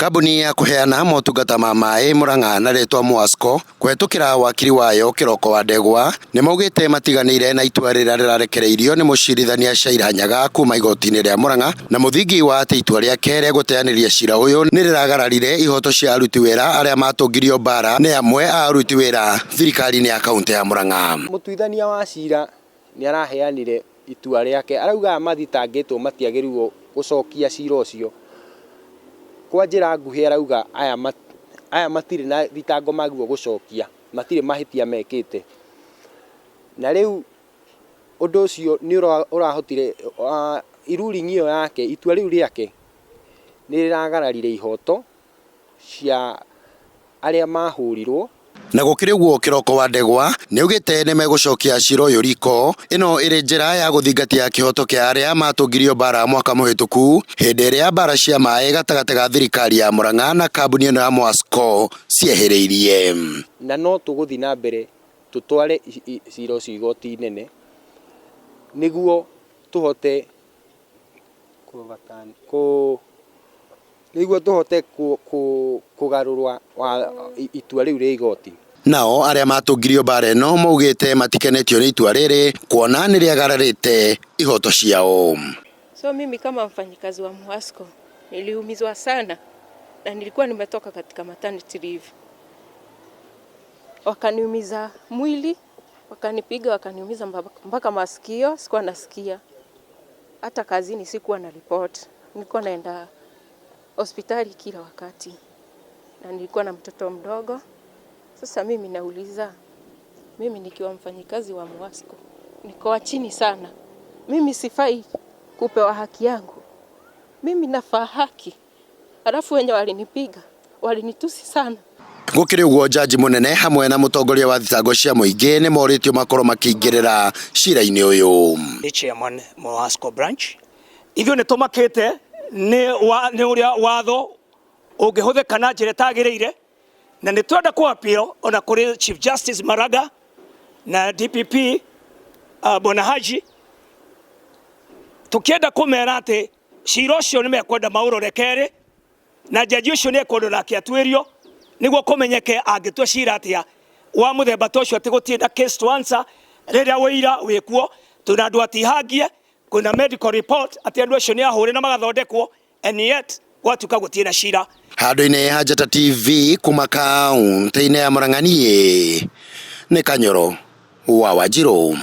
Kambuni ya kuheana motungata ma Maai Murang'A na riitwa Muwasco kuhetukira wakiri wayo Kiroko wa degwa nimaugite matiganire na itua rira rirarekereirio ni mucirithania Saila Nyaga kuma igoti-ini ria Murang'A na muthingi wa ati itua riake ria guteyaniria ciira uyu ni riragararire ihoto cia aruti wira aria matungirio mbara ni amwe a aruti wira thirikari-ini ya kaunti ya Murang'A. Mutuithania wa ciira ni araheanire itua riake, arauga mathitangitwo matiagĩrĩirwo gucokia ciira ucio. Kwa njĩra nguhĩ arauga aya matirĩ na thitango magwo gucokia, matirĩ mahitia mekĩte. Na rĩu ũndũ ũcio nĩ ũrahotire ruling iyo yake, itua rĩu rĩake nĩ rĩragararire ihoto cia arĩa mahũrirwo. Na gukiri uguo Kiroko wa degwa ni ugite nimegucokia ciira uyu riiko ino iri njira ya guthingatia kihoto kia aria matungirio mbara mwaka muhituku hindi iria mbara cia Maai gatagati ga thirikari ya Murang'A na kambuni ino ya Muwasco cieheriirie. Na no tuguthi na mbere tutware ciira ucio igoti inene niguo tuhote kugarurwa itua riu ria igoti. Nao aria matungirio mbara ino maugite matikenetio ni itua riri kuona ni riagararite ihoto ciao. So mimi kama mfanyikazi wa Muwasco niliumizwa sana na nilikuwa nimetoka katika maternity leave. Wakaniumiza mwili, wakanipiga, wakaniumiza mpaka masikio, sikuwa nasikia. Hata kazini sikuwa na report. Nilikuwa naenda hospitali kila wakati. Na nilikuwa na mtoto mdogo. Sasa mimi nauliza, mimi nikiwa mfanyikazi wa Muwasco niko chini sana. Mimi sifai kupewa haki yangu. Mimi nafaa haki. Alafu wenye walinipiga, walinitusi sana. Gukiri uguo jaji munene hamwe na mutongoria wa thitango cia muingi ni moritio makoro makingirira ciira-ini uyu. Chairman Muwasco branch ithio ni tumakite ni uria watho ungihuthika na njira tagiriire na ni twenda ku appeal ona kuri Chief Justice Maraga na DPP Bwana Haji tukienda kumera ati ciira ucio ni mekwenda maurorokere na jaji ucio ni ekwenda nake atwirio niguo kumenyeke angitua ciira atia wa muthemba tocio ati gutinda case to answer riria wira wikuo tuna andu atihangie kuna medical report ati andu acio ni ahure na magathondekwo and yet gwatuka gutina ciira. Handu-ini ha Njata TV kuma kaunti-ini ya Murang'A ni Kanyoro wa Wanjiru.